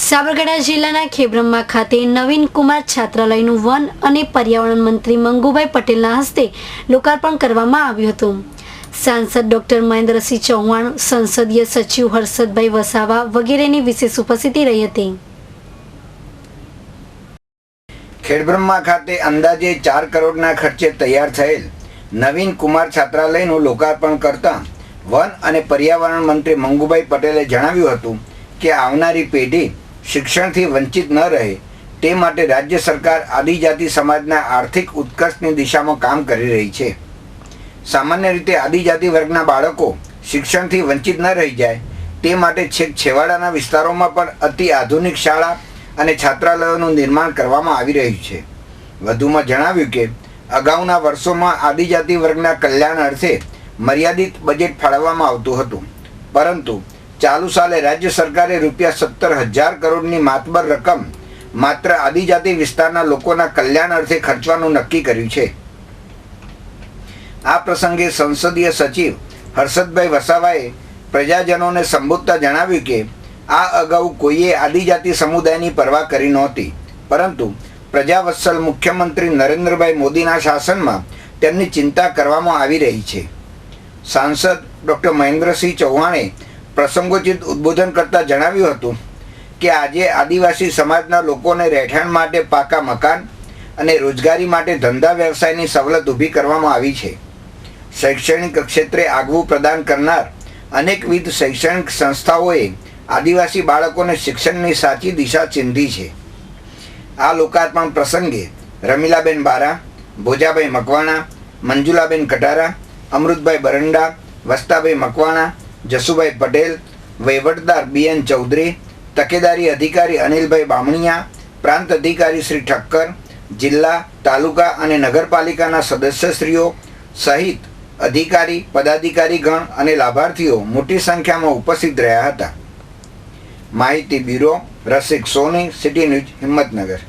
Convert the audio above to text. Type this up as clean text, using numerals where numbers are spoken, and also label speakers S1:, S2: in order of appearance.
S1: સાબરકાંઠા જિલ્લાના ખેબ્રહ્મા ખાતે નવીન કુમાર છાત્રાલયનું વન અને પર્યાવરણ મંત્રી મંગુભાઈ પટેલના હસ્તે લોકાર્પણ કરવામાં આવ્યું હતું. સાંસદ ડોક્ટર મહેન્દ્રસિંહ ચૌહાણ, સંસદીય સચિવ હર્ષદભાઈ વસાવા વગેરેની વિશેષ ઉપસ્થિતિ રહી હતી.
S2: ખેડબ્રહ્મા ખાતે અંદાજે 4 કરોડના ખર્ચે તૈયાર થયેલ નવીન કુમાર છાત્રાલયનું લોકાર્પણ કરતા વન અને પર્યાવરણ મંત્રી મંગુભાઈ પટેલે જણાવ્યું હતું કે આવનારી પેઢી શિક્ષણથી વંચિત ન રહે તે માટે રાજ્ય સરકાર આદિજાતિ સમાજના આર્થિક ઉત્કર્ષની દિશામાં કામ કરી રહી છે. સામાન્ય રીતે આદિજાતિ વર્ગના બાળકો શિક્ષણથી વંચિત ન રહી જાય તે માટે છેક છેવાડાના વિસ્તારોમાં પણ અતિ આધુનિક શાળા અને છાત્રાલયોનું નિર્માણ કરવામાં આવી રહ્યું છે. વધુમાં જણાવ્યું કે અગાઉના વર્ષોમાં આદિજાતિ વર્ગના કલ્યાણ અર્થે મર્યાદિત બજેટ ફાળવવામાં આવતું હતું, પરંતુ ચાલુ સાલે રાજ્ય સરકારે ₹17,000 કરોડની માતબર રકમ માત્ર આદિજાતિ વિસ્તારના લોકોના કલ્યાણ અર્થે ખર્ચવાનું નક્કી કર્યું છે. આ પ્રસંગે સંસદીય સચિવ હર્ષદભાઈ વસાવાએ પ્રજાજનોને સંબોધતા જણાવ્યું કે આ અગાઉ કોઈએ આદિજાતિ સમુદાયની પરવા કરી નહોતી, પરંતુ પ્રજાવત્સલ મુખ્યમંત્રી નરેન્દ્રભાઈ મોદીના શાસનમાં તેમની ચિંતા કરવામાં આવી રહી છે. સાંસદ ડોક્ટર મહેન્દ્રસિંહ ચૌહાણે પ્રસંગોચિત ઉદ્બોધન કરતા જણાવ્યું હતું કે આજે આદિવાસી સમાજના લોકોને રહેઠાણ માટે પાકા મકાન અને રોજગારી માટે ધંધા વ્યવસાયની સવલત ઊભી કરવામાં આવી છે. શૈક્ષણિક ક્ષેત્રે આગવું પ્રદાન કરનાર અનેકવિધ શૈક્ષણિક સંસ્થાઓએ આદિવાસી બાળકોને શિક્ષણની સાચી દિશા ચિંધી છે. આ લોકાર્પણ પ્રસંગે રમીલાબેન બારા, ભોજાભાઈ મકવાણા, મંજુલાબેન કટારા, અમૃતભાઈ બરંડા, વસ્તાભાઈ મકવાણા, જસુભાઈ પટેલ, વહીવટદાર BN ચૌધરી, તકેદારી અધિકારી અનિલભાઈ બામણીયા, પ્રાંત અધિકારી શ્રી ઠક્કર, જિલ્લા, તાલુકા અને નગરપાલિકાના સદસ્યશ્રીઓ સહિત અધિકારી, પદાધિકારીગણ અને લાભાર્થીઓ મોટી સંખ્યામાં ઉપસ્થિત રહ્યા હતા. માહિતી બ્યુરો, રસિક સોની, સિટી ન્યૂઝ, હિંમતનગર.